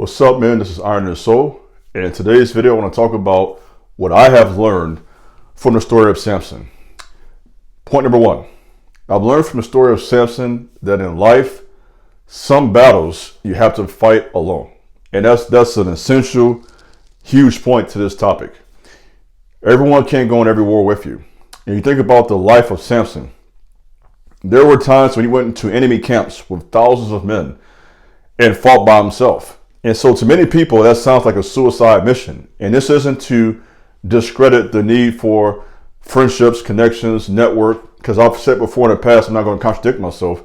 What's up, man? This is Iron and Soul, and in today's video I want to talk about what I have learned from the story of Samson. Point number one, I've learned from the story of Samson that in life, some battles you have to fight alone, and that's an essential, huge point to this topic. Everyone can't go in every war with you. And you think about the life of Samson. There were times when he went into enemy camps with thousands of men and fought by himself. And so to many people, that sounds like a suicide mission. And this isn't to discredit the need for friendships, connections, network, because I've said before in the past, I'm not going to contradict myself.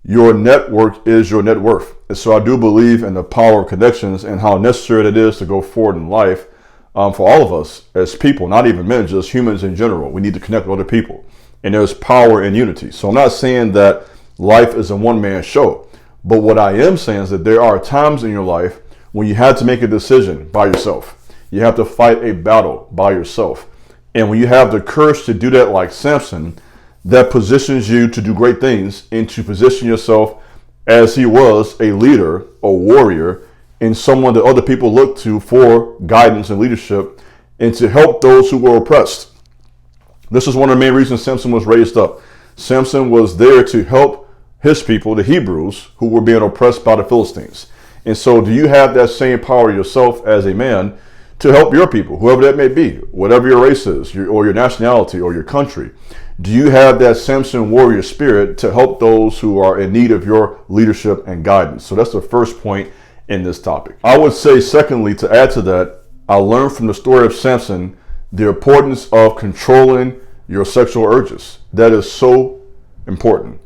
Your network is your net worth. And so I do believe in the power of connections and how necessary it is to go forward in life for all of us as people, not even men, just humans in general. We need to connect with other people. And there's power in unity. So I'm not saying that life is a one-man show. But what I am saying is that there are times in your life when you have to make a decision by yourself. You have to fight a battle by yourself. And when you have the courage to do that like Samson, that positions you to do great things and to position yourself as he was a leader, a warrior, and someone that other people look to for guidance and leadership and to help those who were oppressed. This is one of the main reasons Samson was raised up. Samson was there to help his people, the Hebrews, who were being oppressed by the Philistines. And so do you have that same power yourself as a man to help your people, whoever that may be, whatever your race is, or your nationality, or your country? Do you have that Samson warrior spirit to help those who are in need of your leadership and guidance? So that's the first point in this topic. I would say, secondly, to add to that, I learned from the story of Samson the importance of controlling your sexual urges. That is so important.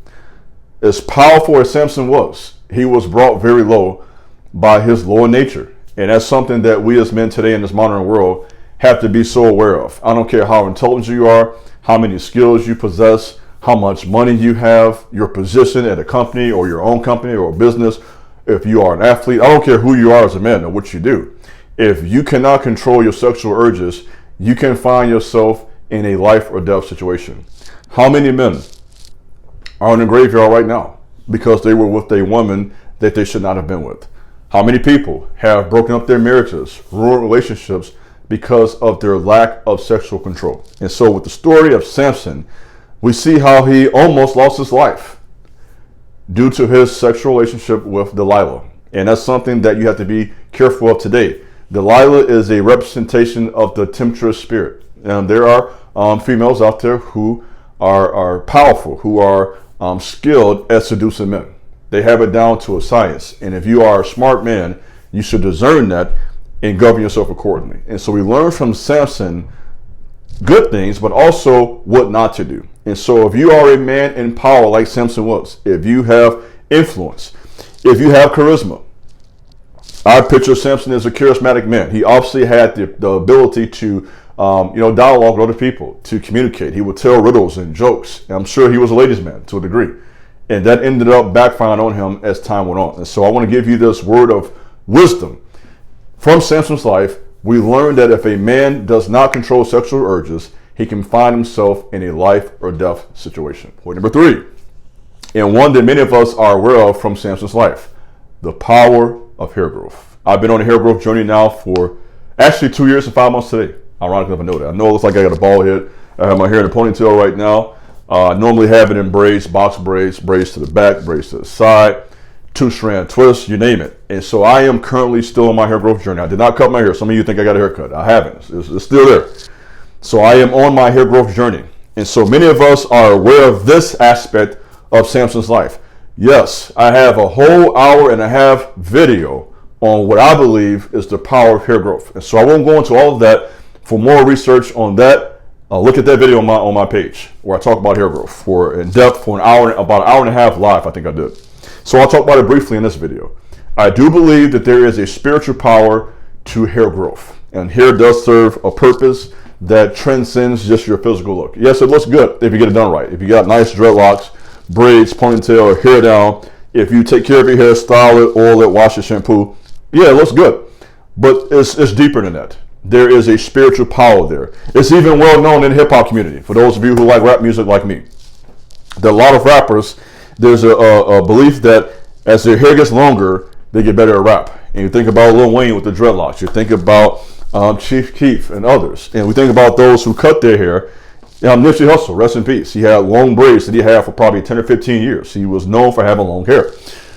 As powerful as Samson was, he was brought very low by his lower nature. And that's something that we as men today in this modern world have to be so aware of. I don't care how intelligent you are, how many skills you possess, how much money you have, your position at a company or your own company or business. If you are an athlete, I don't care who you are as a man or what you do. If you cannot control your sexual urges, you can find yourself in a life or death situation. How many men are in the graveyard right now because they were with a woman that they should not have been with? How many people have broken up their marriages, ruined relationships because of their lack of sexual control? And so with the story of Samson, we see how he almost lost his life due to his sexual relationship with Delilah. And that's something that you have to be careful of today. Delilah is a representation of the temptress spirit. And there are females out there who are powerful, who are skilled at seducing men. They have it down to a science. And if you are a smart man, you should discern that and govern yourself accordingly. And so we learn from Samson good things, but also what not to do. And so if you are a man in power like Samson was, if you have influence, if you have charisma, I picture Samson as a charismatic man. He obviously had the ability to dialogue with other people, to communicate. He would tell riddles and jokes. And I'm sure he was a ladies' man to a degree. And that ended up backfiring on him as time went on. And so I want to give you this word of wisdom. From Samson's life, we learned that if a man does not control sexual urges, he can find himself in a life or death situation. Point number three, and one that many of us are aware of from Samson's life, the power of hair growth. I've been on a hair growth journey now for actually 2 years and 5 months today. Ironically, I know that. I know it looks like I got a bald head. I have my hair in a ponytail right now. I normally have it in braids, box braids, braids to the back, braids to the side, 2-strand twists, you name it. And so I am currently still on my hair growth journey. I did not cut my hair. Some of you think I got a haircut. I haven't. It's still there. So I am on my hair growth journey. And so many of us are aware of this aspect of Samson's life. Yes, I have a whole hour and a half video on what I believe is the power of hair growth. And so I won't go into all of that. For more research on that, look at that video on my page where I talk about hair growth for in depth for about an hour and a half live. I think I did. So I'll talk about it briefly in this video. I do believe that there is a spiritual power to hair growth, and hair does serve a purpose that transcends just your physical look. Yes, it looks good if you get it done right. If you got nice dreadlocks, braids, ponytail, hair down, if you take care of your hair, style it, oil it, wash it, shampoo, yeah, it looks good. But it's deeper than that. There is a spiritual power there. It's even well known in the hip hop community. For those of you who like rap music like me, there are a lot of rappers. There's a belief that as their hair gets longer, they get better at rap. And you think about Lil Wayne with the dreadlocks. You think about Chief Keef and others. And we think about those who cut their hair. Nipsey Hussle, rest in peace. He had long braids that he had for probably 10 or 15 years. He was known for having long hair.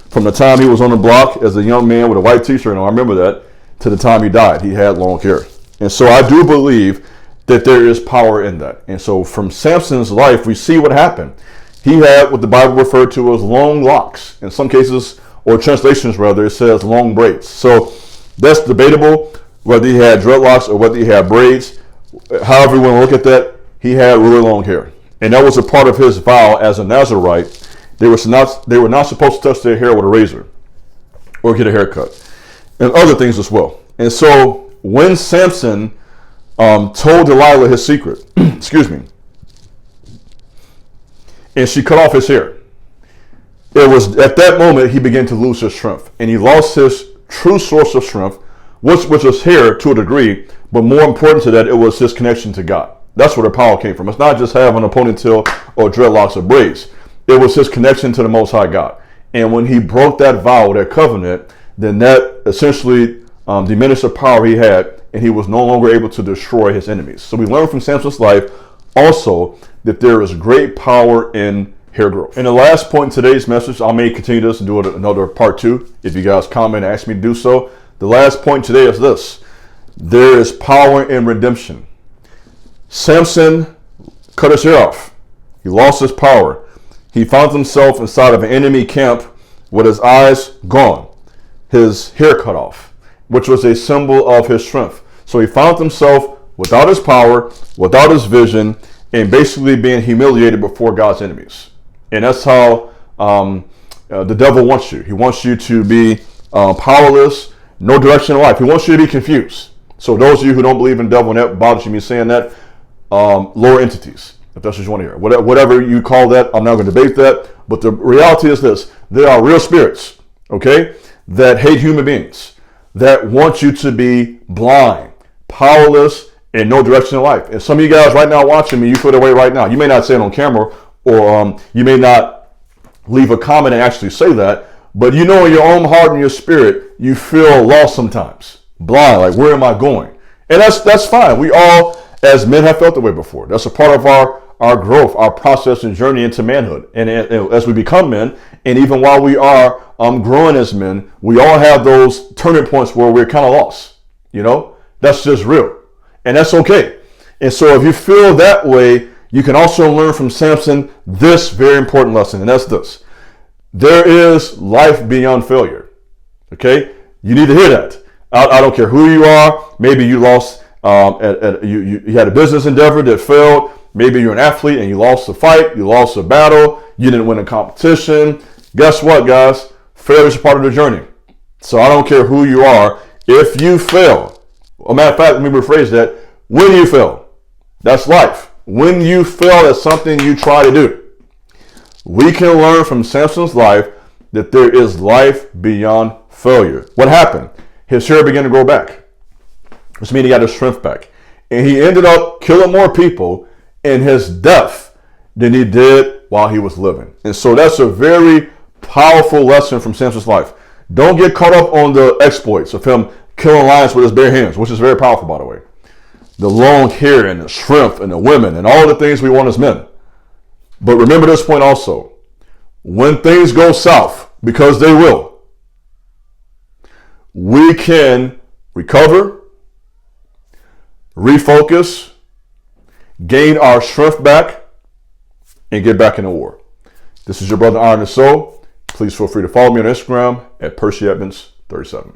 From the time he was on the block as a young man with a white t-shirt, and I remember that, to the time he died, he had long hair. And so I do believe that there is power in that. And so from Samson's life, we see what happened. He had what the Bible referred to as long locks. In some cases, or translations rather, it says long braids. So that's debatable whether he had dreadlocks or whether he had braids. However you want to look at that, he had really long hair. And that was a part of his vow as a Nazirite. They were not supposed to touch their hair with a razor or get a haircut and other things as well. And so when Samson told Delilah his secret, excuse me, and she cut off his hair, it was at that moment he began to lose his strength, and he lost his true source of strength, which was hair to a degree, but more important to that, it was his connection to God. That's where the power came from. It's not just having a ponytail or dreadlocks or braids. It was his connection to the Most High God. And when he broke that vow, that covenant, then that essentially diminished the power he had, and he was no longer able to destroy his enemies. So we learn from Samson's life also that there is great power in hair growth. And the last point in today's message, I may continue this and do another part 2 if you guys comment and ask me to do so. The last point today is this: there is power in redemption. Samson cut his hair off. He lost his power. He found himself inside of an enemy camp with his eyes gone, his hair cut off, which was a symbol of his strength. So he found himself without his power, without his vision, and basically being humiliated before God's enemies. And that's how the devil wants you. He wants you to be powerless, no direction in life. He wants you to be confused. So those of you who don't believe in the devil, and that bothers me saying that, lower entities, if that's what you want to hear. Whatever you call that, I'm not going to debate that. But the reality is this: there are real spirits, okay, that hate human beings, that want you to be blind, powerless, and no direction in life. And some of you guys right now watching me, you feel that way right now. You may not say it on camera, or you may not leave a comment and actually say that, but you know in your own heart and your spirit, you feel lost sometimes, blind, like where am I going? And that's fine. We all, as men, have felt that way before. That's a part of our growth, our process and journey into manhood. And as we become men, and even while we are growing as men, we all have those turning points where we're kind of lost. You know, that's just real. And that's okay. And so if you feel that way, you can also learn from Samson this very important lesson, and that's this: there is life beyond failure. Okay? You need to hear that. I don't care who you are. Maybe you lost, you had a business endeavor that failed. Maybe you're an athlete and you lost a fight, you lost a battle, you didn't win a competition. Guess what, guys? Failure is a part of the journey. So I don't care who you are. If you fail, a matter of fact, let me rephrase that. When you fail, that's life. When you fail at something you try to do, we can learn from Samson's life that there is life beyond failure. What happened? His hair began to grow back, which means he got his strength back. And he ended up killing more people in his death than he did while he was living. And so that's a very powerful lesson from Samson's life. Don't get caught up on the exploits of him killing lions with his bare hands, which is very powerful, by the way. The long hair and the strength and the women and all the things we want as men. But remember this point also: when things go south, because they will, we can recover, refocus, gain our strength back, and get back in the war. This is your brother Iron and Soul. Please feel free to follow me on Instagram at PercyEdmonds37.